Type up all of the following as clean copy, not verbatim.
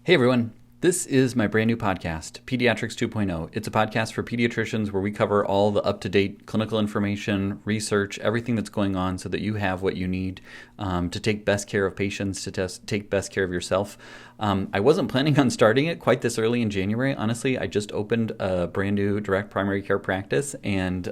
Hey everyone, this is my brand new podcast, Pediatrics 2.0. It's a podcast for pediatricians where we cover all the up-to-date clinical information, research, everything that's going on so that you have what you need to take best care of patients, to take best care of yourself. I wasn't planning on starting it quite this early in January. Honestly, I just opened a brand new direct primary care practice, and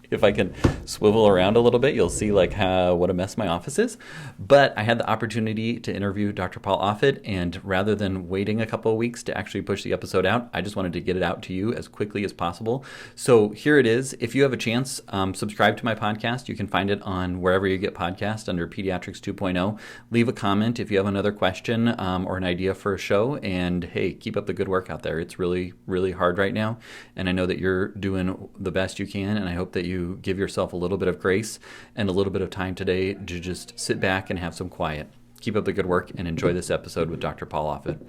if I can swivel around a little bit, you'll see what a mess my office is. But I had the opportunity to interview Dr. Paul Offit, and rather than waiting a couple of weeks to actually push the episode out, I just wanted to get it out to you as quickly as possible. So here it is. If you have a chance, subscribe to my podcast. You can find it on wherever you get podcasts under Pediatrics 2.0. Leave a comment if you have another question or an idea for a show. And hey, keep up the good work out there. It's really, really hard right now. And I know that you're doing the best you can. And I hope that you give yourself a little bit of grace and a little bit of time today to just sit back and have some quiet. Keep up the good work and enjoy this episode with Dr. Paul Offit.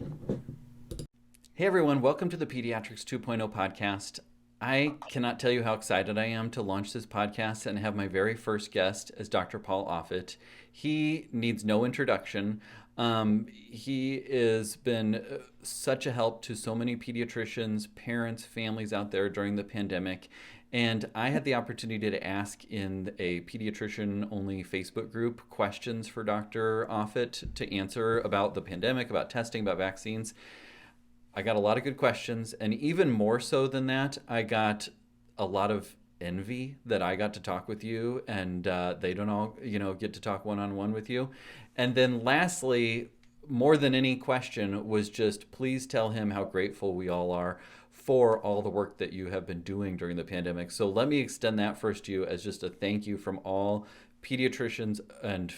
Hey everyone, welcome to the Pediatrics 2.0 podcast. I cannot tell you how excited I am to launch this podcast and have my very first guest as Dr. Paul Offit. He needs no introduction. He has been such a help to so many pediatricians, parents, families out there during the pandemic. And I had the opportunity to ask in a pediatrician-only Facebook group questions for Dr. Offit to answer about the pandemic, about testing, about vaccines. I got a lot of good questions, and even more so than that, I got a lot of envy that I got to talk with you, and they don't all, get to talk one-on-one with you. And then lastly, more than any question, was just please tell him how grateful we all are for all the work that you have been doing during the pandemic. So let me extend that first to you as just a thank you from all pediatricians and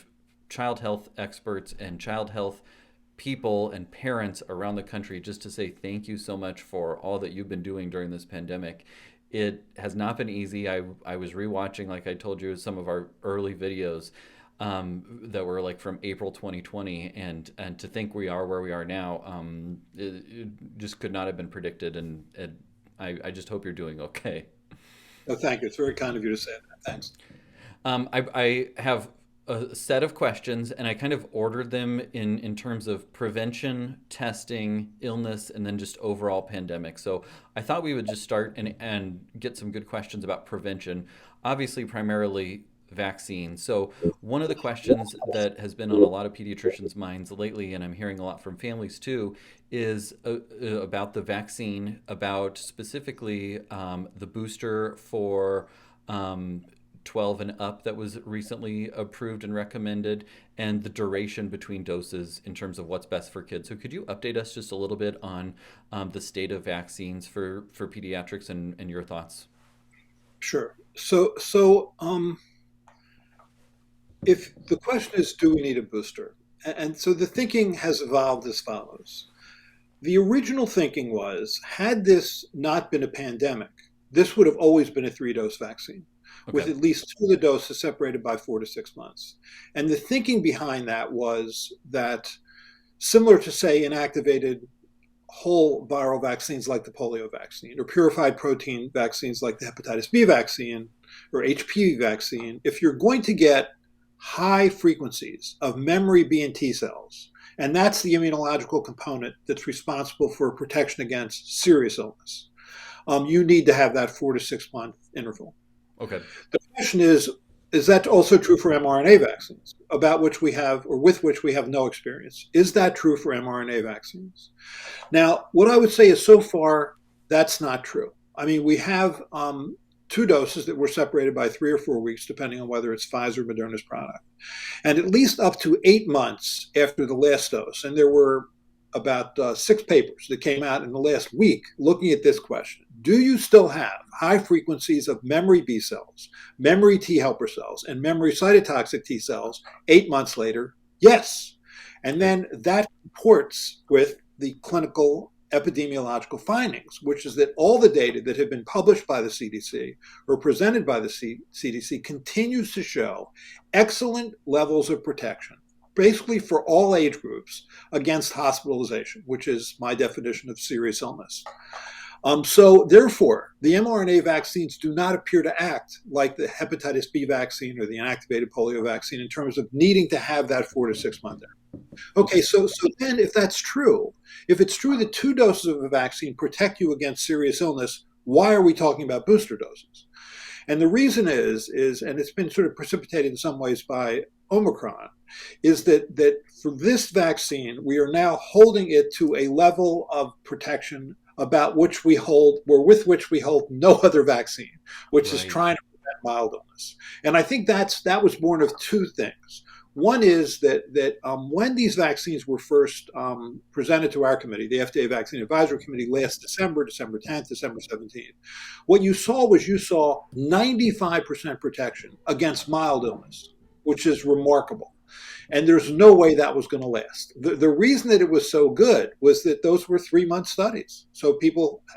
child health experts and child health people and parents around the country, just to say thank you so much for all that you've been doing during this pandemic. It has not been easy. I was rewatching, like I told you, some of our early videos that were like from April 2020, and to think we are where we are now, it just could not have been predicted, and I just hope you're doing okay. No, thank you. It's very kind of you to say that. Thanks. I have a set of questions, and I kind of ordered them in terms of prevention, testing, illness, and then just overall pandemic. So I thought we would just start and get some good questions about prevention, obviously primarily vaccines. So one of the questions that has been on a lot of pediatricians' minds lately, and I'm hearing a lot from families too, is about the vaccine, about specifically the booster for 12 and up that was recently approved and recommended, and the duration between doses in terms of what's best for kids. So could you update us just a little bit on the state of vaccines for pediatrics and your thoughts? Sure. So, if the question is, do we need a booster? And so the thinking has evolved as follows. The original thinking was, had this not been a pandemic, this would have always been a 3-dose vaccine, with Okay. at least 2 of the doses separated by 4 to 6 months. And the thinking behind that was that, similar to, say, inactivated whole viral vaccines like the polio vaccine, or purified protein vaccines like the hepatitis B vaccine or HPV vaccine, if you're going to get high frequencies of memory B and T cells, and that's the immunological component that's responsible for protection against serious illness, you need to have that 4 to 6 month interval. Okay. The question is that also true for mRNA vaccines, about which we have, or with which we have no experience? Is that true for mRNA vaccines? Now, what I would say is so far, that's not true. I mean, we have 2 doses that were separated by 3 or 4 weeks, depending on whether it's Pfizer or Moderna's product. And at least up to 8 months after the last dose, and there were about 6 papers that came out in the last week looking at this question. Do you still have high frequencies of memory B cells, memory T helper cells, and memory cytotoxic T cells 8 months later? Yes. And then that comports with the clinical epidemiological findings, which is that all the data that have been published by the CDC or presented by the CDC continues to show excellent levels of protection, basically for all age groups, against hospitalization, which is my definition of serious illness. So therefore, the mRNA vaccines do not appear to act like the hepatitis B vaccine or the inactivated polio vaccine in terms of needing to have that 4 to 6 month interval. Okay, so then if that's true, if it's true that 2 doses of a vaccine protect you against serious illness, why are we talking about booster doses? And the reason is, and it's been sort of precipitated in some ways by Omicron, is that for this vaccine, we are now holding it to a level of protection about which we hold, or with which we hold no other vaccine, which is Right. trying to prevent mild illness. And I think that was born of two things. One is that when these vaccines were first presented to our committee, the FDA Vaccine Advisory Committee, last December, December 10th, December 17th, what you saw 95% protection against mild illness, which is remarkable. And there's no way that was going to last. The reason that it was so good was that those were 3 month studies. So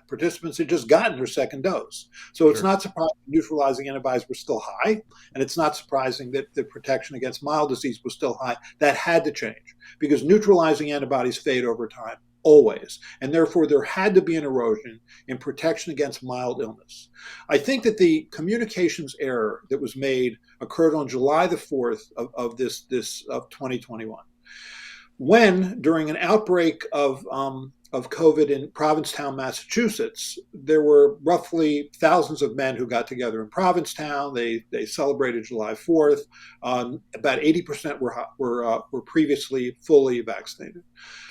participants had just gotten their second dose. So it's Sure. not surprising neutralizing antibodies were still high. And it's not surprising that the protection against mild disease was still high. That had to change because neutralizing antibodies fade over time, always. And therefore, there had to be an erosion in protection against mild illness. I think that the communications error that was made occurred on July the 4th of 2021, when during an outbreak of COVID in Provincetown, Massachusetts, there were roughly thousands of men who got together in Provincetown. They celebrated July 4th. About 80% were previously fully vaccinated.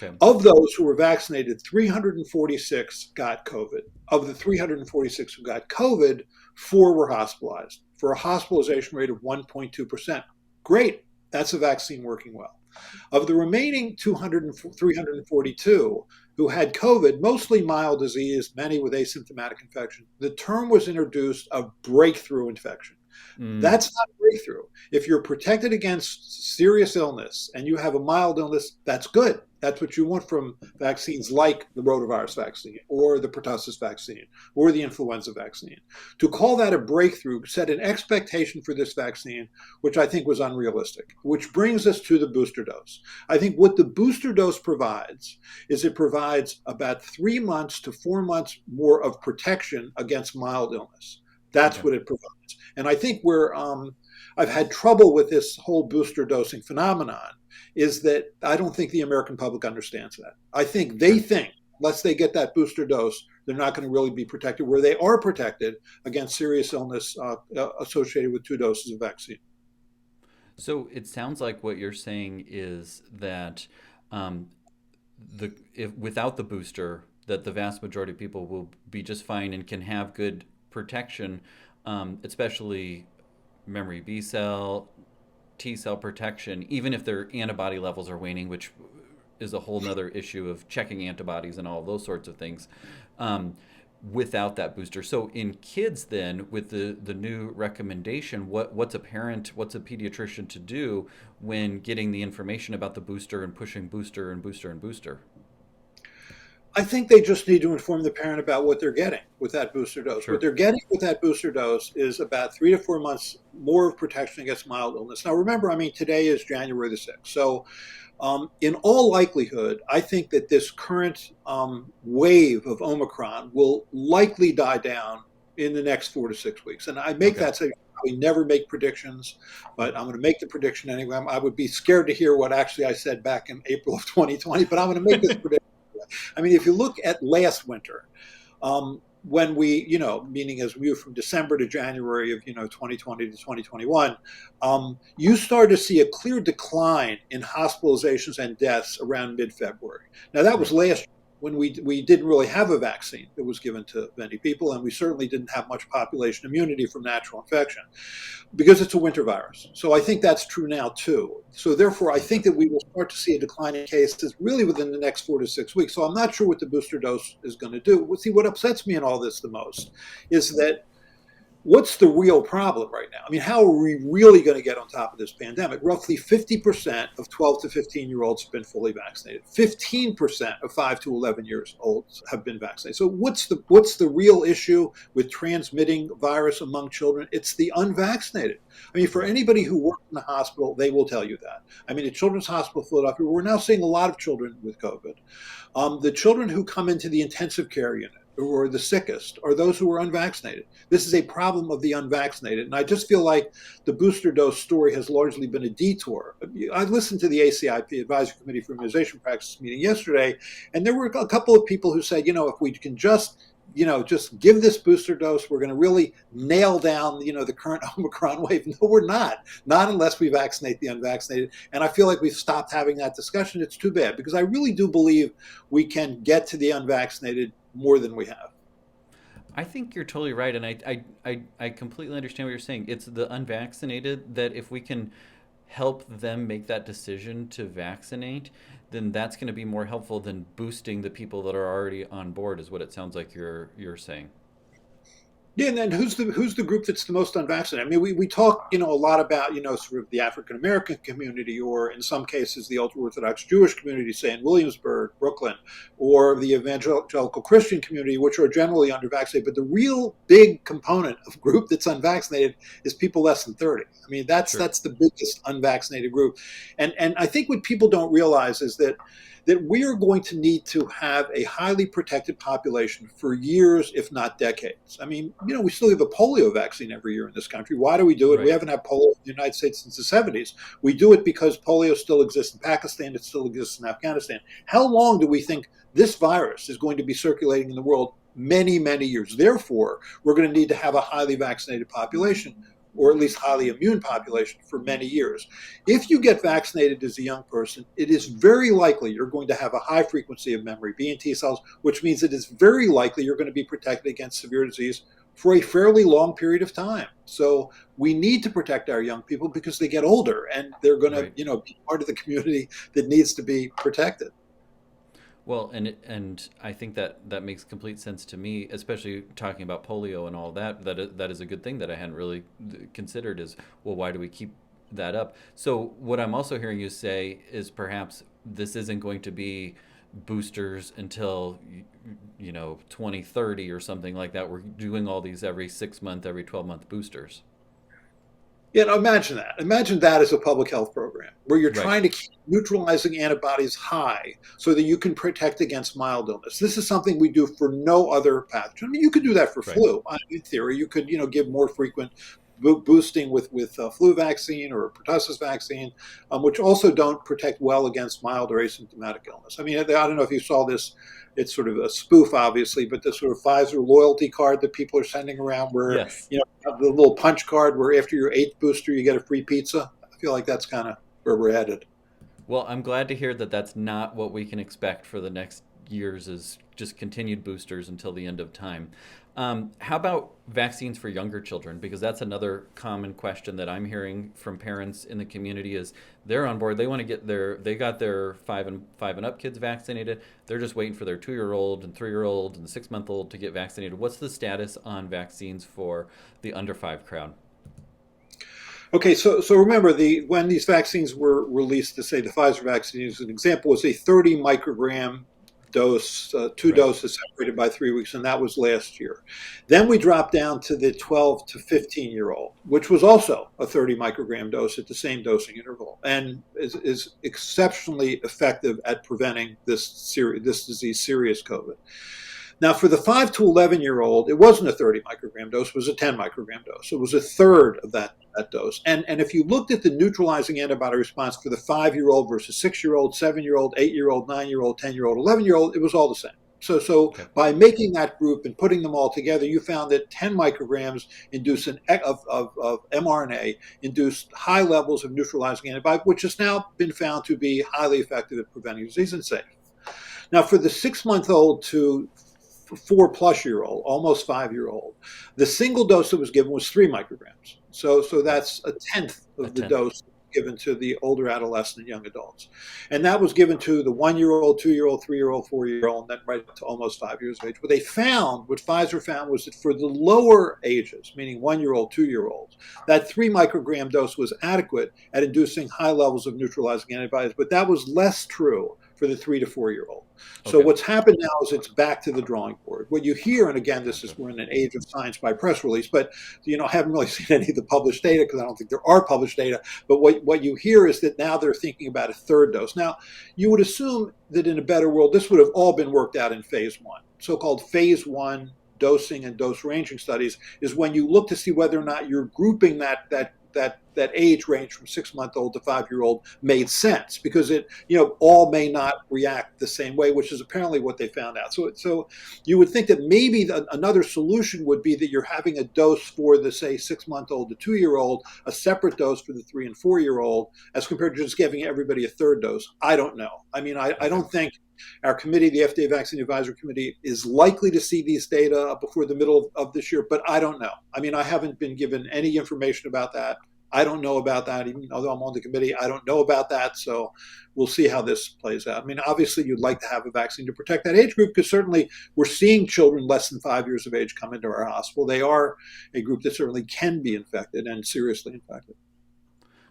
Okay. Of those who were vaccinated, 346 got COVID. Of the 346 who got COVID, 4 were hospitalized for a hospitalization rate of 1.2%. Great. That's a vaccine working well. Of the remaining 342 who had COVID, mostly mild disease, many with asymptomatic infection, the term was introduced of breakthrough infection. Mm, That's not a breakthrough. If you're protected against serious illness and you have a mild illness, that's good. That's what you want from vaccines like the rotavirus vaccine or the pertussis vaccine or the influenza vaccine. To call that a breakthrough set an expectation for this vaccine, which I think was unrealistic, which brings us to the booster dose. I think what the booster dose provides is it provides about 3 months to 4 months more of protection against mild illness. That's okay. what it provides. And I think where I've had trouble with this whole booster dosing phenomenon is that I don't think the American public understands that. I think they Sure. think, unless they get that booster dose, they're not going to really be protected, where they are protected against serious illness associated with 2 doses of vaccine. So it sounds like what you're saying is that um, if without the booster, that the vast majority of people will be just fine and can have good protection, especially memory B cell, T cell protection, even if their antibody levels are waning, which is a whole nother issue of checking antibodies and all of those sorts of things. Um, Without that booster. So in kids then with the new recommendation, what's a parent, what's a pediatrician to do when getting the information about the booster and pushing booster and booster and booster? I think they just need to inform the parent about what they're getting with that booster dose. What Sure. they're getting with that booster dose is about 3 to 4 months more of protection against mild illness. Now, remember, I mean, today is January the 6th. So, in all likelihood, I think that this current wave of Omicron will likely die down in the next 4 to 6 weeks. And I make Okay. that say, we never make predictions, but I'm going to make the prediction anyway. I would be scared to hear what actually I said back in April of 2020, but I'm going to make this prediction. I mean, if you look at last winter, when we, meaning as we moved from December to January of, 2020 to 2021, you started to see a clear decline in hospitalizations and deaths around mid-February. Now, that was Right. last year when we didn't really have a vaccine that was given to many people, and we certainly didn't have much population immunity from natural infection because it's a winter virus. So I think that's true now too. So therefore, I Okay. think that we will start to see a decline in cases really within the next 4 to 6 weeks. So I'm not sure what the booster dose is going to do. See, what upsets me in all this the most is that what's the real problem right now? I mean, how are we really going to get on top of this pandemic? Roughly 50% of 12 to 15-year-olds have been fully vaccinated. 15% of 5 to 11 years old have been vaccinated. So what's the real issue with transmitting virus among children? It's the unvaccinated. I mean, for Right. anybody who works in the hospital, they will tell you that. I mean, at Children's Hospital Philadelphia, we're now seeing a lot of children with COVID. The children who come into the intensive care unit, or the sickest are those who are unvaccinated. This is a problem of the unvaccinated. And I just feel like the booster dose story has largely been a detour. I listened to the ACIP Advisory Committee for Immunization Practice meeting yesterday, and there were a couple of people who said, if we can just give this booster dose, we're going to really nail down, the current Omicron wave. No, we're not unless we vaccinate the unvaccinated. And I feel like we've stopped having that discussion. It's too bad, because I really do believe we can get to the unvaccinated more than we have. I think you're totally right, and I completely understand what you're saying. It's the unvaccinated that if we can help them make that decision to vaccinate, then that's going to be more helpful than boosting the people that are already on board, is what it sounds like you're saying. Yeah, and then who's the group that's the most unvaccinated? I mean, we talk, a lot about, sort of the African American community, or in some cases the ultra Orthodox Jewish community, say in Williamsburg, Brooklyn, or the evangelical Christian community, which are generally undervaccinated. But the real big component of group that's unvaccinated is people less than 30. I mean, that's Sure. that's the biggest unvaccinated group, and I think what people don't realize is that we are going to need to have a highly protected population for years, if not decades. I mean, we still have a polio vaccine every year in this country. Why do we do it? We Right. haven't had polio in the United States since the 70s. We do it because polio still exists in Pakistan, it still exists in Afghanistan. How long do we think this virus is going to be circulating in the world? Many, many years. Therefore, we're going to need to have a highly vaccinated population, or at least highly immune population, for many years. If you get vaccinated as a young person, it is very likely you're going to have a high frequency of memory B and T cells, which means it is very likely you're going to be protected against severe disease for a fairly long period of time. So we need to protect our young people because they get older and they're going to, Right. be part of the community that needs to be protected. Well, and I think that makes complete sense to me, especially talking about polio and all that. That is a good thing that I hadn't really considered. Is, well, why do we keep that up? So what I'm also hearing you say is perhaps this isn't going to be boosters until 2030 or something like that. We're doing all these every 6 month, every 12-month boosters. Imagine that. Imagine that as a public health program where you're Right. trying to keep neutralizing antibodies high so that you can protect against mild illness. This is something we do for no other pathogen. I mean, you could do that for Right. flu. In theory, you could, give more frequent boosting with flu vaccine or pertussis vaccine, which also don't protect well against mild or asymptomatic illness. I mean, I don't know if you saw this. It's sort of a spoof, obviously, but the sort of Pfizer loyalty card that people are sending around, where Yes. the little punch card where after your eighth booster you get a free pizza. I feel like that's kind of where we're headed. Well, I'm glad to hear that that's not what we can expect for the next years, is just continued boosters until the end of time. How about vaccines for younger children? Because that's another common question that I'm hearing from parents in the community is they're on board. They want to they got their five and up kids vaccinated. They're just waiting for their 2 year old and 3 year old and 6 month old to get vaccinated. What's the status on vaccines for the under five crowd? Okay, so remember when these vaccines were released, to say the Pfizer vaccine as an example, was a 30 microgram dose, two Right. doses separated by 3 weeks, and that was last year. Then we dropped down to the 12 to 15-year-old, which was also a 30 microgram dose at the same dosing interval, and is exceptionally effective at preventing this disease, serious COVID. Now, for the 5 to 11-year-old, it wasn't a 30 microgram dose, it was a 10 microgram dose. It was a Right. third of that dose. And if you looked at the neutralizing antibody response for the 5-year-old versus 6-year-old, 7-year-old, 8-year-old, 9-year-old, 10-year-old, 11-year-old, it was all the same. So Okay. by making that group and putting them all together, you found that 10 micrograms of mRNA induced high levels of neutralizing antibody, which has now been found to be highly effective at preventing disease and safe. Now, for the 6-month-old to 4-plus-year-old, almost 5-year-old, the single dose that was given was 3 micrograms. So Right. that's a tenth A of the tenth. dose given to the older adolescent and young adults. And that was given to the 1-year-old, 2-year-old, 3-year-old, 4-year-old, and then right up to almost 5 years of age. What Pfizer found was that for the lower ages, meaning 1-year-old, 2-year-olds, that 3 microgram dose was adequate at inducing high levels of neutralizing antibodies, but that was less true for the 3 to 4-year-old. So Okay. what's happened now is it's back to the drawing board. What you hear, and again, this is Gotcha. we're in an age of science by press release, but I haven't really seen any of the published data because I don't think there are published data. But what you hear is that now they're thinking about a third dose. Now, you would assume that in a better world, this would have all been worked out in phase one. So-called phase one dosing and dose ranging studies is when you look to see whether or not you're grouping that age range from 6 month old to 5 year old made sense, because it all may not react the same way, which is apparently what they found out. So you would think that maybe another solution would be that you're having a dose for the, say, 6 month old to 2 year old, a separate dose for the 3 and 4 year old, as compared to just giving everybody a third dose. I don't know. I mean, I Okay. don't think our committee, the FDA Vaccine Advisory Committee, is likely to see these data before the middle of this year, but I don't know. I mean, I haven't been given any information about that. I don't know about that, even though I'm on the committee. I don't know about that. So we'll see how this plays out. I mean, obviously, you'd like to have a vaccine to protect that age group, because certainly we're seeing children less than 5 years of age come into our hospital. They are a group that certainly can be infected and seriously infected.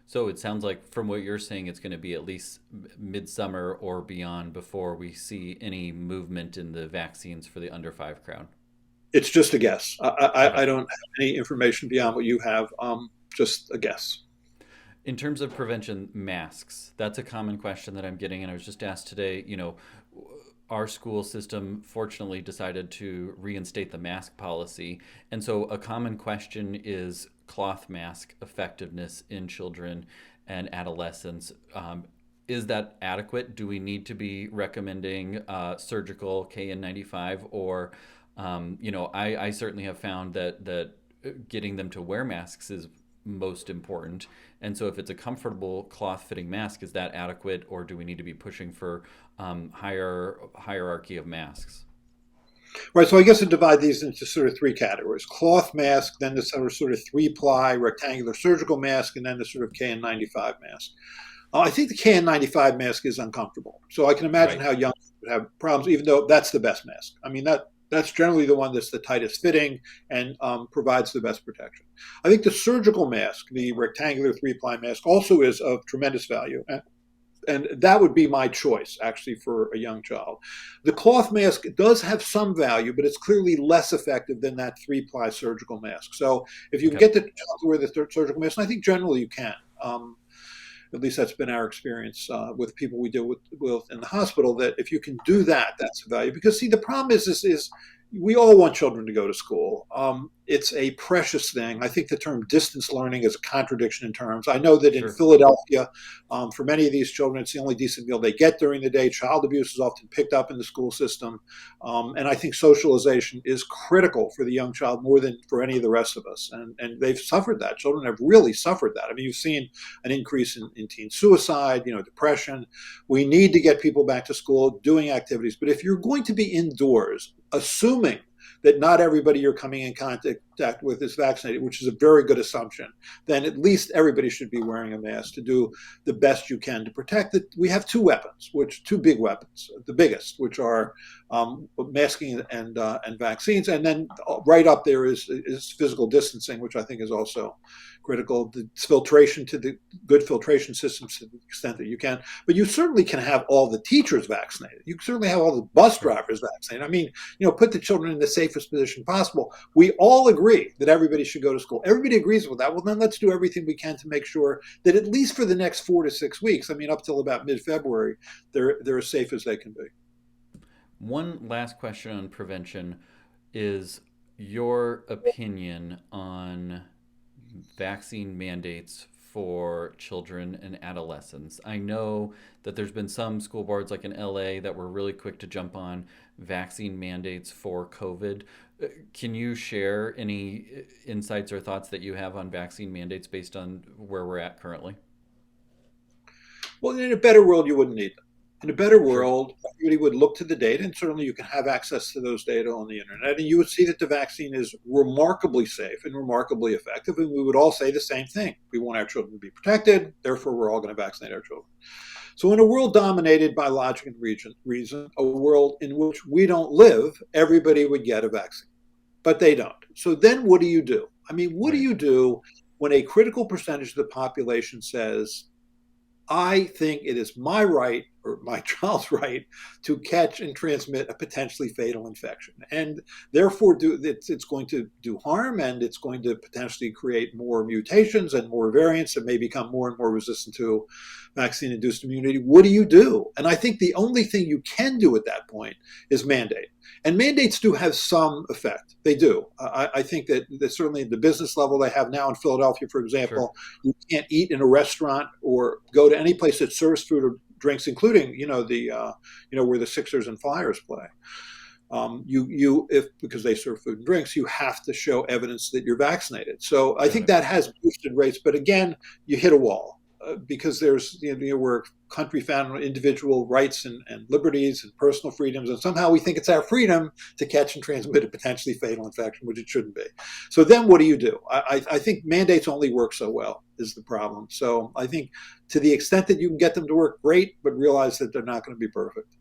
So it sounds like from what you're saying, it's going to be at least midsummer or beyond before we see any movement in the vaccines for the under five crowd. It's just a guess. Okay. I don't have any information beyond what you have. Just a guess. In terms of prevention, masks, that's a common question that I'm getting. And I was just asked today, our school system fortunately decided to reinstate the mask policy. And so a common question is cloth mask effectiveness in children and adolescents. Is that adequate? Do we need to be recommending surgical KN95? Or, I certainly have found that getting them to wear masks is most important. And so if it's a comfortable cloth fitting mask, is that adequate, or do we need to be pushing for higher hierarchy of masks? Right. So I guess I divide these into sort of three categories: cloth mask, then the sort of three-ply rectangular surgical mask, and then the sort of KN95 mask. I think the KN95 mask is uncomfortable. So I can imagine Right. how young would have problems, even though that's the best mask. I mean, that's generally the one that's the tightest fitting and provides the best protection. I think the surgical mask, the rectangular three-ply mask, also is of tremendous value. And that would be my choice, actually, for a young child. The cloth mask does have some value, but it's clearly less effective than that three-ply surgical mask. So if you can Okay. get the child to wear the surgical mask, and I think generally you can. At least that's been our experience with people we deal with in the hospital, that if you can do Right. that, that's a value. Because see, the problem is we all want children to go to school. It's a precious thing. I think the term distance learning is a contradiction in terms. I know that in Sure. Philadelphia, for many of these children, it's the only decent meal they get during the day. Child abuse is often picked up in the school system. And I think socialization is critical for the young child more than for any of the rest of us. And they've suffered that. Children have really suffered that. I mean, you've seen an increase in teen suicide, depression. We need to get people back to school doing activities. But if you're going to be indoors, assuming that not everybody you're coming in contact with is vaccinated, which is a very good assumption, then at least everybody should be wearing a mask to do the best you can to protect it. We have two big weapons, the biggest, which are masking and vaccines, and then right up there is physical distancing, which I think is also critical. The filtration, to the good filtration systems to the extent that you can, but you certainly can have all the teachers vaccinated. You certainly have all the bus Sure. drivers vaccinated. I mean, put the children in the safest position possible. We all agree that everybody should go to school. Everybody agrees with that. Well, then let's do everything we can to make sure that at least for the next 4 to 6 weeks, I mean, up till about mid-February, they're as safe as they can be. One last question on prevention is your opinion on vaccine mandates for children and adolescents. I know that there's been some school boards like in LA that were really quick to jump on vaccine mandates for COVID. Can you share any insights or thoughts that you have on vaccine mandates based on where we're at currently? Well, in a better world, you wouldn't need them. In a better Sure. world, everybody would look to the data, and certainly you can have access to those data on the internet, and you would see that the vaccine is remarkably safe and remarkably effective. And we would all say the same thing: we want our children to be protected, therefore we're all going to vaccinate our children. So, in a world dominated by logic and reason, a world in which we don't live, everybody would get a vaccine, but they don't. So then, what do you do? I mean, what do Right. you do when a critical percentage of the population says, I think it is my right or my child's right to catch and transmit a potentially fatal infection. And therefore, it's going to do harm, and it's going to potentially create more mutations and more variants that may become more and more resistant to vaccine-induced immunity. What do? And I think the only thing you can do at that point is mandate. And mandates do have some effect. They do. I think that certainly at the business level they have now in Philadelphia, for example, you can't eat in a restaurant or go to any place that serves food or drinks, including where the Sixers and Flyers play. Because they serve food and drinks, you have to show evidence that you're vaccinated. So I think that has boosted rates, but again, you hit a wall. Because there's we're country found on individual rights and liberties and personal freedoms, and somehow we think it's our freedom to catch and transmit a potentially fatal infection, which it shouldn't be. So then what do? I think mandates only work so well is the problem. So I think to the extent that you can get them to work, great, but realize that they're not going to be perfect.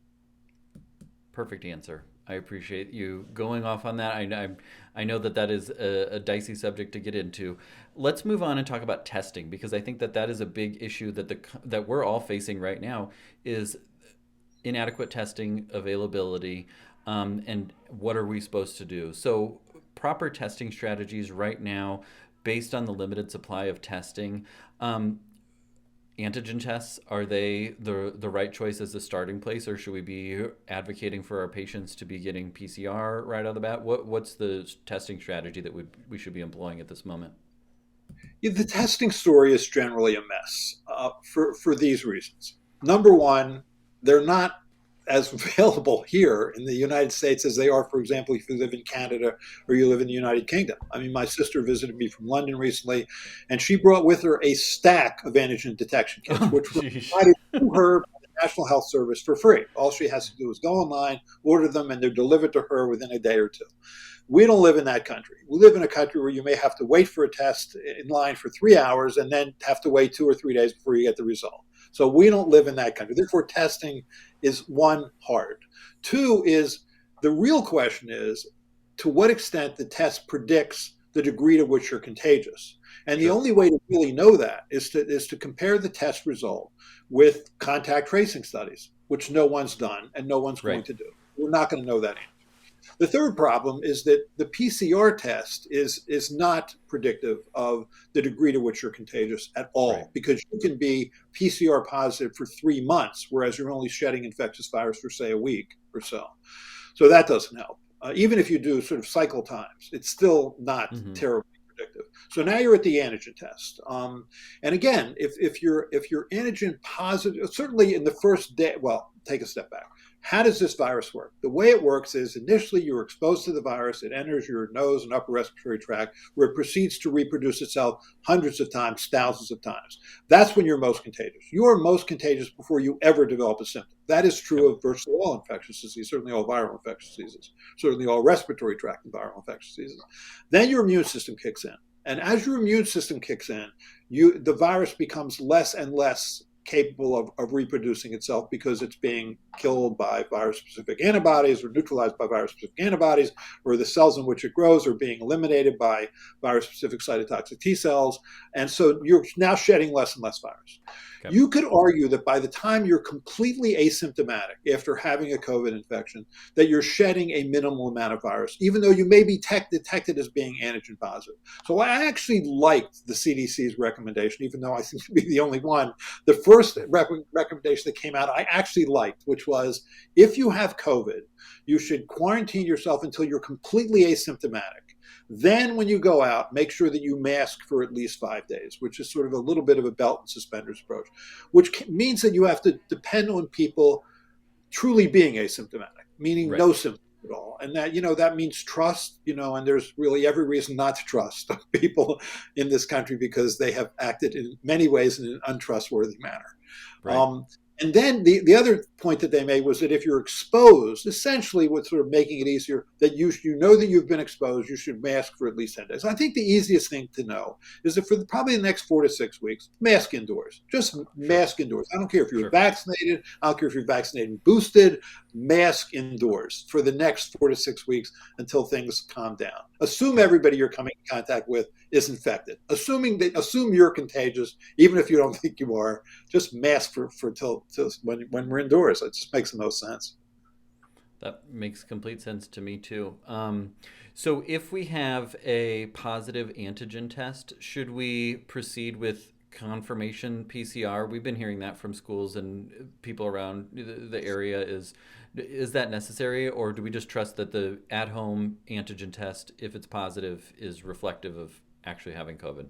Perfect answer. I appreciate you going off on that. I know that is a dicey subject to get into. Let's move on and talk about testing, because I think that is a big issue that we're all facing right now, is inadequate testing availability, and what are we supposed to do? So proper testing strategies right now, based on the limited supply of testing. Antigen tests, are they the right choice as a starting place, or should we be advocating for our patients to be getting PCR right out of the bat? What's the testing strategy that we should be employing at this moment? Yeah, the testing story is generally a mess for these reasons. Number one, they're not as available here in the United States as they are, for example, if you live in Canada or you live in the United Kingdom. I mean, my sister visited me from London recently, and she brought with her a stack of antigen detection kits, which were provided to her by the National Health Service for free. All she has to do is go online, order them, and they're delivered to her within a day or two. We don't live in that country. We live in a country where you may have to wait for a test in line for 3 hours and then have to wait 2 or 3 days before you get the result. So we don't live in that country. Therefore, testing is one, hard. Two is the real question is to what extent the test predicts the degree to which you're contagious. And the only way to really know that is to compare the test result with contact tracing studies, which no one's done and no one's going to do. We're not going to know that answer. The third problem is that the PCR test is not predictive of the degree to which you're contagious at all, because you can be PCR positive for 3 months, whereas you're only shedding infectious virus for, say, a week or so. So that doesn't help. Even if you do sort of cycle times, it's still not terribly predictive. So now you're at the antigen test. And again, if you're antigen positive, certainly in the first day, well, take a step back. How does this virus work? The way it works is initially you're exposed to the virus. It enters your nose and upper respiratory tract, where it proceeds to reproduce itself hundreds of times, thousands of times. That's when you're most contagious. You are most contagious before you ever develop a symptom. That is true of virtually all infectious diseases, certainly all viral infectious diseases, certainly all respiratory tract and viral infectious diseases. Then your immune system kicks in. And as your immune system kicks in, the virus becomes less and less capable of reproducing itself because it's being killed by virus-specific antibodies or neutralized by virus-specific antibodies, or the cells in which it grows are being eliminated by virus-specific cytotoxic T cells. And so you're now shedding less and less virus. Okay. You could argue that by the time you're completely asymptomatic after having a COVID infection, that you're shedding a minimal amount of virus, even though you may be detected as being antigen positive. So I actually liked the CDC's recommendation, even though I seem to be the only one. The first recommendation that came out I actually liked, which was if you have COVID, you should quarantine yourself until you're completely asymptomatic. Then when you go out, make sure that you mask for at least 5 days, which is sort of a little bit of a belt and suspenders approach, which means that you have to depend on people truly being asymptomatic, meaning no symptoms at all. And that, that means trust, and there's really every reason not to trust people in this country because they have acted in many ways in an untrustworthy manner. Right. And then the other point that they made was that if you're exposed, essentially what's sort of making it easier, that you know that you've been exposed, you should mask for at least 10 days. I think the easiest thing to know is that for probably the next 4 to 6 weeks, mask indoors. Just mask indoors. I don't care if you're vaccinated. I don't care if you're vaccinated and boosted. Mask indoors for the next 4 to 6 weeks until things calm down. Assume everybody you're coming in contact with is infected. Assume you're contagious, even if you don't think you are. Just mask for until when we're indoors. It just makes the most sense. That makes complete sense to me too. So if we have a positive antigen test, should we proceed with confirmation PCR? We've been hearing that from schools and people around the area. Is that necessary, or do we just trust that the at-home antigen test, if it's positive, is reflective of actually having COVID?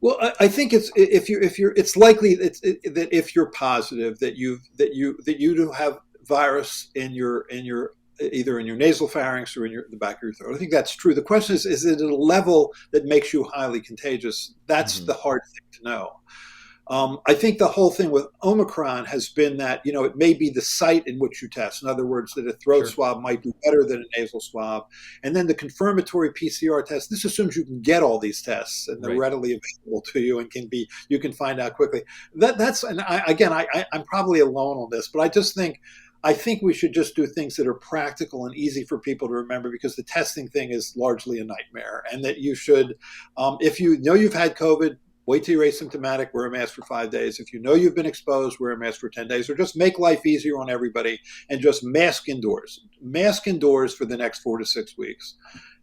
Well, I think it's if you're it's likely that if you're positive that you do have virus in your either in your nasal pharynx or in the back of your throat. I think that's true. The question is it at a level that makes you highly contagious? That's Hmm. the hard thing to know. I think the whole thing with Omicron has been that, it may be the site in which you test. In other words, that a throat Sure. swab might do better than a nasal swab. And then the confirmatory PCR test, this assumes you can get all these tests and they're Right. readily available to you and you can find out quickly. And I'm probably alone on this, but I think we should just do things that are practical and easy for people to remember, because the testing thing is largely a nightmare. And that you should, if you know you've had COVID, wait till you're asymptomatic, wear a mask for 5 days. If you know you've been exposed, wear a mask for 10 days, or just make life easier on everybody and just mask indoors. Mask indoors for the next 4 to 6 weeks.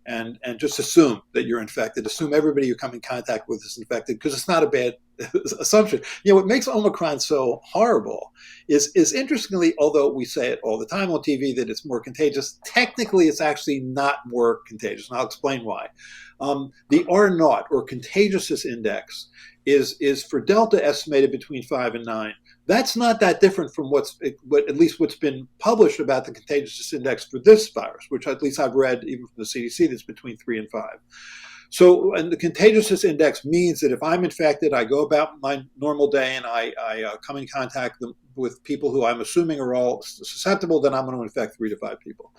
And just assume that you're infected. Assume everybody you come in contact with is infected, because it's not a bad assumption. What makes Omicron so horrible is interestingly, although we say it all the time on TV that it's more contagious, technically it's actually not more contagious. And I'll explain why. The R naught, or contagiousness index, is for Delta estimated between 5 and 9. That's not that different from at least what's been published about the contagiousness index for this virus, which at least I've read even from the CDC, that's between 3 and 5. So, and the contagiousness index means that if I'm infected, I go about my normal day and I come in contact with people who I'm assuming are all susceptible, then I'm going to infect 3 to 5 people.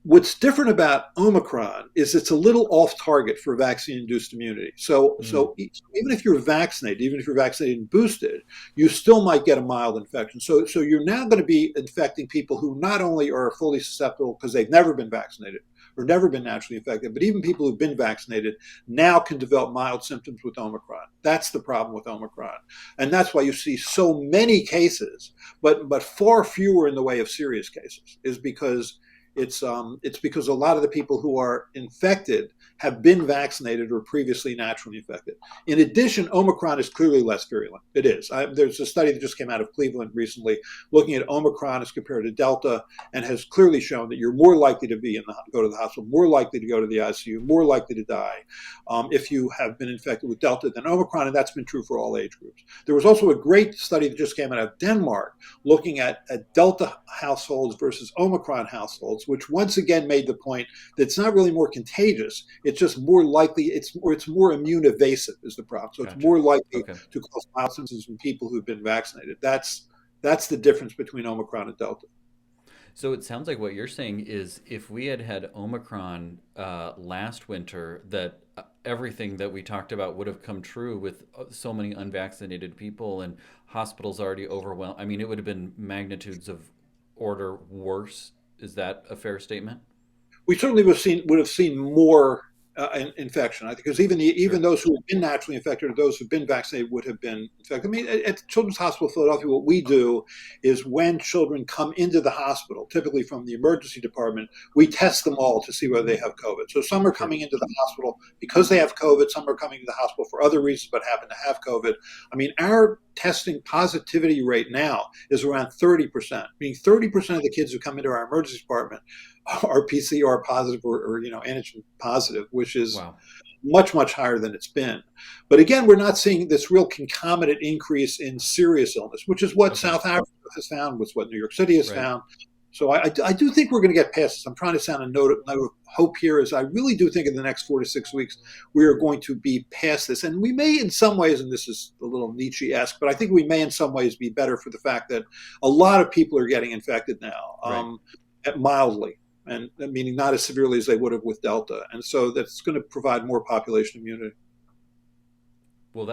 What's different about Omicron is it's a little off target for vaccine-induced immunity. So even if you're vaccinated, even if you're vaccinated and boosted, you still might get a mild infection. So you're now going to be infecting people who not only are fully susceptible because they've never been vaccinated or never been naturally infected, but even people who've been vaccinated now can develop mild symptoms with Omicron. That's the problem with Omicron. And that's why you see so many cases, but far fewer in the way of serious cases, is because it's because a lot of the people who are infected have been vaccinated or previously naturally infected. In addition, Omicron is clearly less virulent. It is. There's a study that just came out of Cleveland recently looking at Omicron as compared to Delta, and has clearly shown that you're more likely to go to the hospital, more likely to go to the ICU, more likely to die if you have been infected with Delta than Omicron, and that's been true for all age groups. There was also a great study that just came out of Denmark looking at Delta households versus Omicron households, which once again made the point that it's not really more contagious. It's just more likely, it's more immune evasive is the problem. So it's Gotcha. more likely Okay. to cause mild symptoms in people who've been vaccinated. That's the difference between Omicron and Delta. So it sounds like what you're saying is if we had Omicron last winter, that everything that we talked about would have come true with so many unvaccinated people and hospitals already overwhelmed. I mean, it would have been magnitudes of order worse. Is that a fair statement? We certainly would have seen more infection. I think because even Sure. those who have been naturally infected or those who've been vaccinated would have been infected. I mean, at Children's Hospital of Philadelphia, what we do is when children come into the hospital, typically from the emergency department, we test them all to see whether they have COVID. So some are Sure. coming into the hospital because they have COVID. Some are coming to the hospital for other reasons but happen to have COVID. I mean, our testing positivity rate now is around 30%, meaning 30% of the kids who come into our emergency department are PCR positive or antigen positive, which is Wow. much, much higher than it's been. But again, we're not seeing this real concomitant increase in serious illness, which is what Okay. South Africa has found, was what New York City has Right. found. So I do think we're going to get past this. I'm trying to sound a note of hope here, as I really do think in the next 4 to 6 weeks we are going to be past this. And we may in some ways, and this is a little Nietzsche-esque, but I think we may in some ways be better for the fact that a lot of people are getting infected now, Right. mildly, and meaning not as severely as they would have with Delta. And so that's going to provide more population immunity. Well,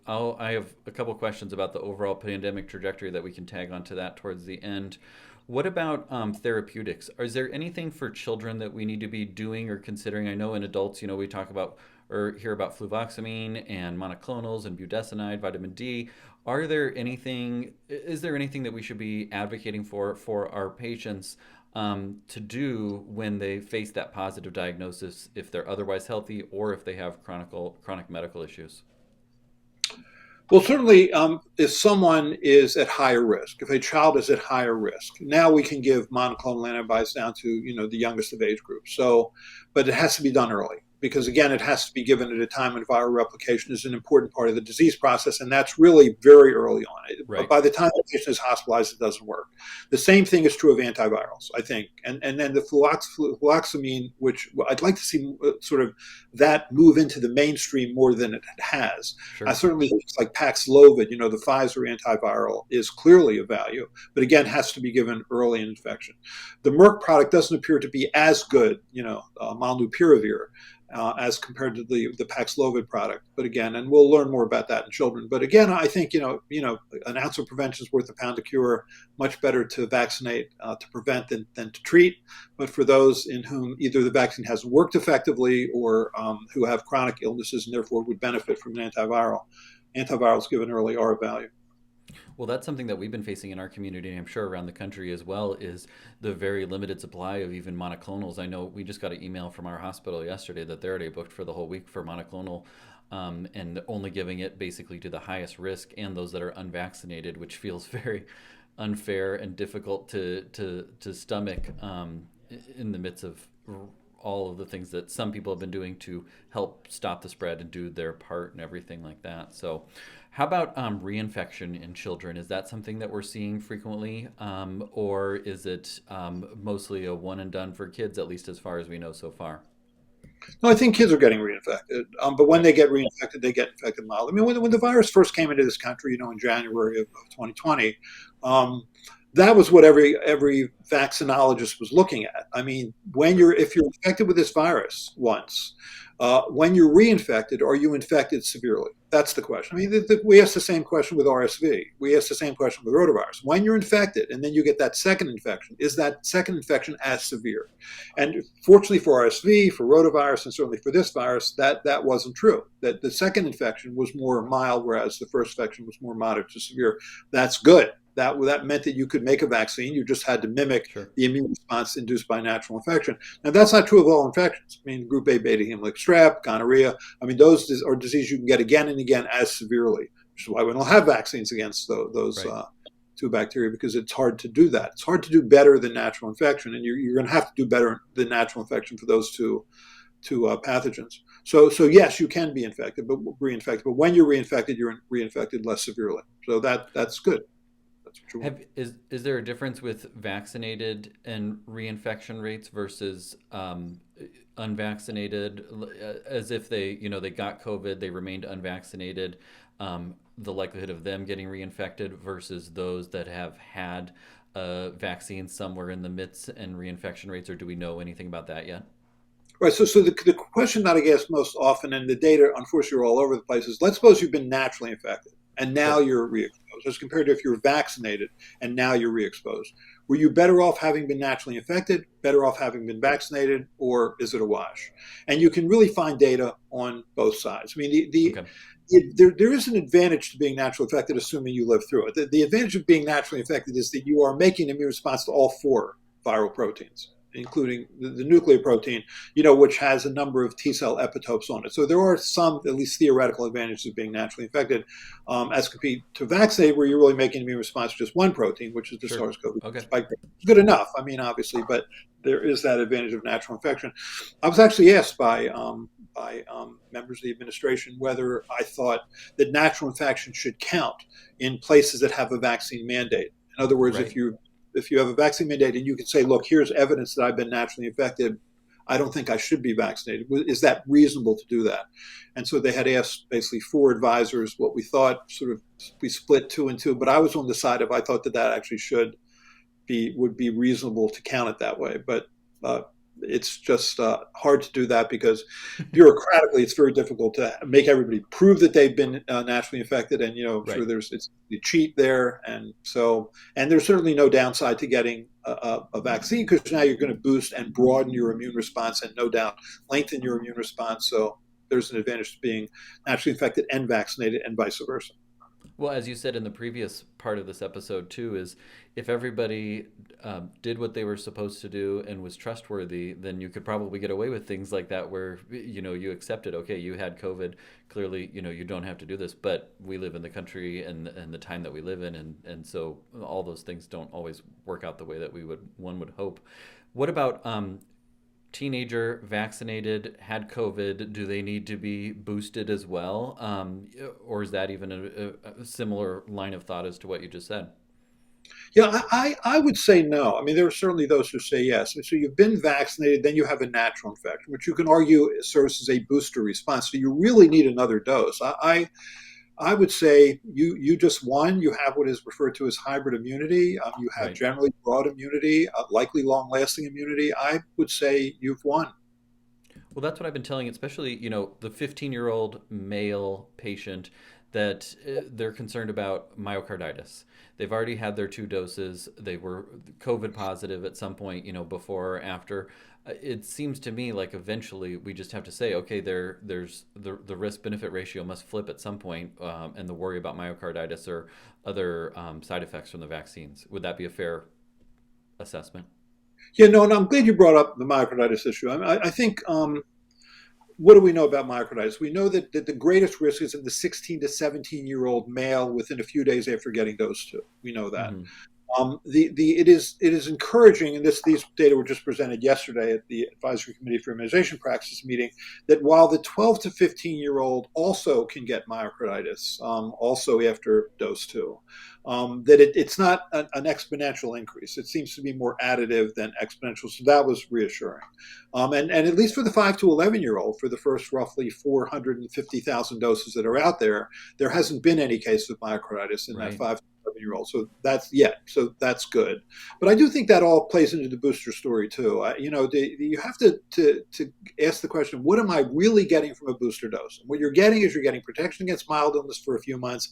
I have a couple questions about the overall pandemic trajectory that we can tag onto that towards the end. What about therapeutics? Is there anything for children that we need to be doing or considering? I know in adults, we talk about or hear about fluvoxamine and monoclonals and budesonide, vitamin D. Is there anything that we should be advocating for our patients to do when they face that positive diagnosis, if they're otherwise healthy or if they have chronic medical issues? Well, certainly, if someone is at higher risk, if a child is at higher risk, now we can give monoclonal antibodies down to the youngest of age groups. So, but it has to be done early because again, it has to be given at a time when viral replication is an important part of the disease process, and that's really very early on. But Right. by the time the patient is hospitalized, it doesn't work. The same thing is true of antivirals, I think, and then the fluoxamine, which I'd like to see sort of that move into the mainstream more than it has. I Sure. certainly think it's like Paxlovid, the Pfizer antiviral, is clearly of value, but again, has to be given early in infection. The Merck product doesn't appear to be as good, molnupiravir, as compared to the Paxlovid product. But again, and we'll learn more about that in children. But again, I think an ounce of prevention is worth a pound of cure. Much better to vaccinate to prevent than to treat. But for those in whom either the vaccine hasn't worked effectively or who have chronic illnesses and therefore would benefit from an antiviral, antivirals given early are of value. Well, that's something that we've been facing in our community, and I'm sure around the country as well, is the very limited supply of even monoclonals. I know we just got an email from our hospital yesterday that they're already booked for the whole week for monoclonal, and only giving it basically to the highest risk and those that are unvaccinated, which feels very unfair and difficult to stomach in the midst of all of the things that some people have been doing to help stop the spread and do their part and everything like that. So, how about reinfection in children? Is that something that we're seeing frequently, or is it mostly a one and done for kids, at least as far as we know so far? No, I think kids are getting reinfected, but when Okay. they get reinfected, they get infected mild. I mean, when the virus first came into this country, in January of 2020, um, that was what every vaccinologist was looking at. I mean, Sure. if you're infected with this virus once, when you're reinfected, are you infected severely? That's the question. I mean, we asked the same question with RSV. We asked the same question with rotavirus. When you're infected and then you get that second infection, is that second infection as severe? And fortunately for RSV, for rotavirus, and certainly for this virus, that wasn't true. That the second infection was more mild, whereas the first infection was more moderate to severe. That's good. That meant that you could make a vaccine. You just had to mimic Sure. the immune response induced by natural infection. Now, that's not true of all infections. I mean, group A beta hemolytic strep, gonorrhea. I mean, those are diseases you can get again and again as severely, which is why we don't have vaccines against those Right. two bacteria, because it's hard to do that. It's hard to do better than natural infection, and you're going to have to do better than natural infection for those two pathogens. So yes, you can be infected, but reinfected. But when you're reinfected, you're reinfected less severely. So that's good. That's what you want. Is there a difference with vaccinated and reinfection rates versus unvaccinated? As if they got COVID, they remained unvaccinated. The likelihood of them getting reinfected versus those that have had a vaccine somewhere in the midst and reinfection rates, or do we know anything about that yet? Right. So the question that I get most often, and the data unfortunately are all over the place, is let's suppose you've been naturally infected and now Sure. you're re-exposed, as compared to if you're vaccinated and now you're re-exposed. Were you better off having been naturally infected, better off having been vaccinated, or is it a wash? And you can really find data on both sides. I mean, Okay. there is an advantage to being naturally infected, assuming you live through it. The advantage of being naturally infected is that you are making an immune response to all four viral proteins, including the nuclear protein, which has a number of T cell epitopes on it. So there are some, at least theoretical, advantages of being naturally infected, as compared to vaccinated, where you're really making an immune response to just one protein, which is the Sure. SARS-CoV Okay. spike protein. It's good enough, I mean, obviously, but there is that advantage of natural infection. I was actually asked by members of the administration whether I thought that natural infection should count in places that have a vaccine mandate. In other words, Right. if you have a vaccine mandate and you can say, look, here's evidence that I've been naturally infected, I don't think I should be vaccinated. Is that reasonable to do that? And so they had asked basically four advisors what we thought. Sort of, we split two and two, but I was on the side of I thought that actually would be reasonable to count it that way. But uh, it's just hard to do that because bureaucratically it's very difficult to make everybody prove that they've been naturally infected, and sure Right. it's you cheat there, and there's certainly no downside to getting a vaccine, because now you're going to boost and broaden your immune response and no doubt lengthen your immune response. So there's an advantage to being naturally infected and vaccinated and vice versa. Well, as you said in the previous part of this episode too, is if everybody did what they were supposed to do and was trustworthy, then you could probably get away with things like that, where you accepted, okay, you had COVID, clearly you don't have to do this, but we live in the country and the time that we live in, and so all those things don't always work out the way that one would hope. What about teenager vaccinated, had COVID, do they need to be boosted as well? Or is that even a similar line of thought as to what you just said? Yeah, I would say no. I mean, there are certainly those who say yes. So you've been vaccinated, then you have a natural infection, which you can argue serves as a booster response. So you really need another dose. I would say you just won. You have what is referred to as hybrid immunity. You have Right. generally broad immunity, likely long lasting immunity. I would say you've won. Well, that's what I've been telling, especially, the 15-year-old male patient that they're concerned about myocarditis. They've already had their two doses. They were COVID positive at some point, before or after. It seems to me like eventually we just have to say, okay, there's the risk benefit ratio must flip at some point, and the worry about myocarditis or other side effects from the vaccines. Would that be a fair assessment? Yeah, no, and I'm glad you brought up the myocarditis issue. I think what do we know about myocarditis? We know that the greatest risk is in the 16 to 17-year-old male within a few days after getting dose two. We know that. Hmm. It is encouraging, and these data were just presented yesterday at the Advisory Committee for Immunization Practice meeting, that while the 12 to 15-year-old also can get myocarditis, also after dose two, that it's not an exponential increase. It seems to be more additive than exponential. So that was reassuring. And at least for the 5 to 11-year-old, for the first roughly 450,000 doses that are out there hasn't been any case of myocarditis in that Right. 5 to 11-year-old. So that's good. But I do think that all plays into the booster story too. You have to ask the question: what am I really getting from a booster dose? And what you're getting is you're getting protection against mild illness for a few months,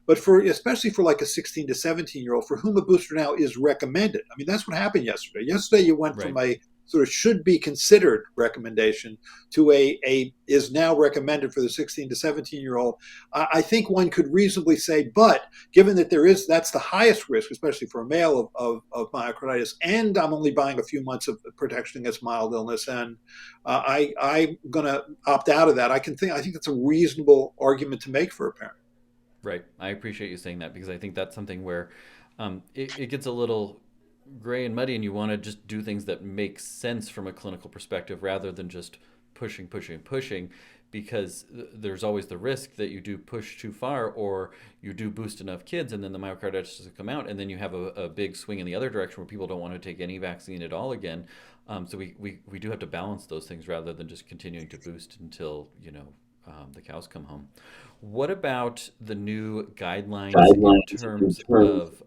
but especially for like a 16 to 17-year-old for whom a booster now is recommended. I mean, that's what happened yesterday. Yesterday, you went from Right. a sort of should be considered recommendation to a is now recommended for the 16 to 17-year-old. I think one could reasonably say, but given that that's the highest risk, especially for a male of myocarditis, and I'm only buying a few months of protection against mild illness, and I'm going to opt out of that. I think that's a reasonable argument to make for a parent. Right. I appreciate you saying that, because I think that's something where it gets a little gray and muddy, and you want to just do things that make sense from a clinical perspective rather than just pushing, pushing, pushing, because there's always the risk that you do push too far, or you do boost enough kids and then the myocarditis will come out, and then you have a big swing in the other direction where people don't want to take any vaccine at all again. So we do have to balance those things rather than just continuing to boost until, the cows come home. What about the new guidelines in terms of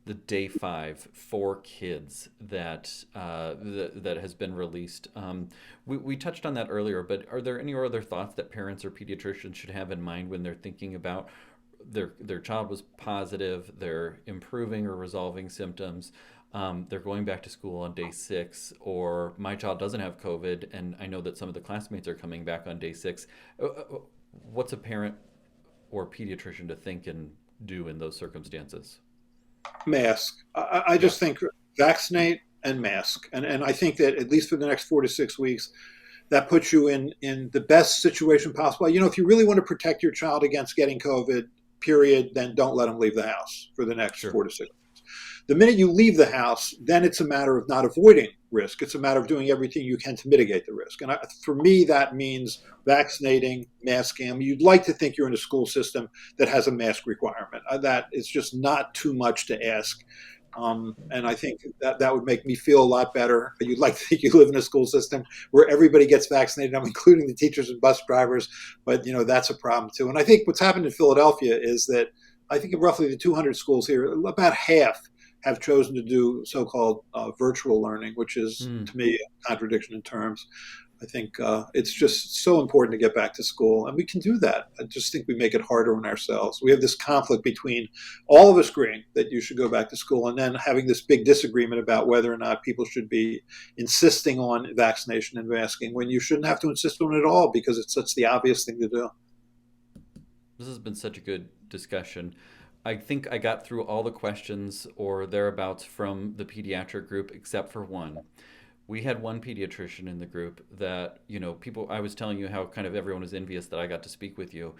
the day five for kids that has been released? We touched on that earlier, but are there any other thoughts that parents or pediatricians should have in mind when they're thinking about their child was positive, they're improving or resolving symptoms, they're going back to school on day six, or my child doesn't have COVID, and I know that some of the classmates are coming back on day six. What's a parent or pediatrician to think and do in those circumstances? Mask. I Yeah, just think vaccinate and mask, and I think that at least for the next 4 to 6 weeks, that puts you in the best situation possible. If you really want to protect your child against getting COVID, period, then don't let them leave the house for the next sure. 4 to 6 weeks. The minute you leave the house, then it's a matter of not avoiding risk. It's a matter of doing everything you can to mitigate the risk. And for me, that means vaccinating, masking. I mean, you'd like to think you're in a school system that has a mask requirement. That is just not too much to ask. And I think that would make me feel a lot better. You'd like to think you live in a school system where everybody gets vaccinated. I'm including the teachers and bus drivers, but that's a problem too. And I think what's happened in Philadelphia is that I think roughly the 200 schools here, about half have chosen to do so-called virtual learning, which is Hmm. to me a contradiction in terms. I think it's just so important to get back to school, and we can do that. I just think we make it harder on ourselves. We have this conflict between all of us agreeing that you should go back to school, and then having this big disagreement about whether or not people should be insisting on vaccination and masking when you shouldn't have to insist on it at all because it's such the obvious thing to do. This has been such a good discussion. I think I got through all the questions or thereabouts from the pediatric group except for one. We had one pediatrician in the group that, people, I was telling you how kind of everyone was envious that I got to speak with you.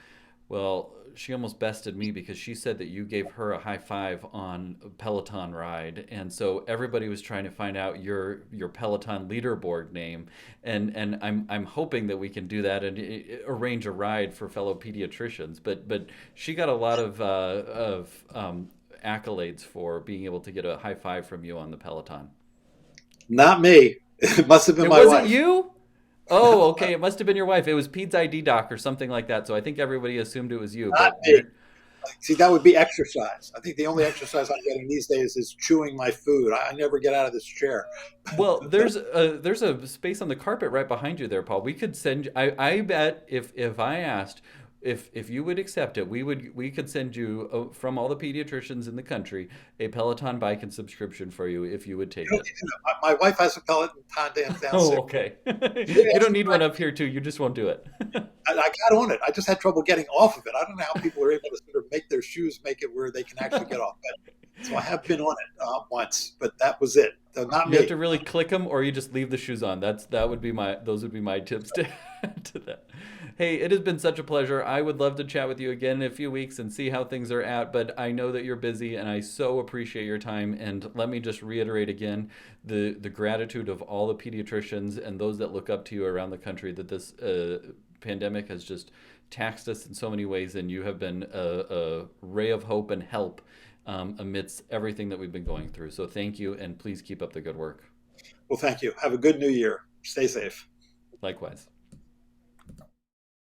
Well, she almost bested me because she said that you gave her a high five on a Peloton ride, and so everybody was trying to find out your Peloton leaderboard name, and I'm hoping that we can do that and arrange a ride for fellow pediatricians. But she got a lot of accolades for being able to get a high five from you on the Peloton. Not me. It must have been It my wasn't wife. you? Oh, okay. It must have been your wife. It was Pete's ID doc or something like that. So I think everybody assumed it was you, Not but me. you're. See, that would be exercise. I think the only exercise I'm getting these days is chewing my food. I never get out of this chair. Well, there's a space on the carpet right behind you there, Paul. We could send. I bet if I asked if you would accept it, we could send you from all the pediatricians in the country a Peloton bike and subscription for you if you would take it. My wife has a Peloton Oh, downstairs. okay. She You don't asked need me, one up here too. You just won't do it. I got on it. I just had trouble getting off of it. I don't know how people are able to sort of make their shoes make it where they can actually get off. So I have been on it once, but that was it. So not You have me. to really click them, or you just leave the shoes on. That would be my those would be my tips to to that. Hey, it has been such a pleasure. I would love to chat with you again in a few weeks and see how things are at. But I know that you're busy, and I so appreciate your time. And let me just reiterate again the gratitude of all the pediatricians and those that look up to you around the country. That this pandemic has just taxed us in so many ways, and you have been a ray of hope and help amidst everything that we've been going through. So thank you, and please keep up the good work. Well, thank you. Have a good new year. Stay safe. Likewise.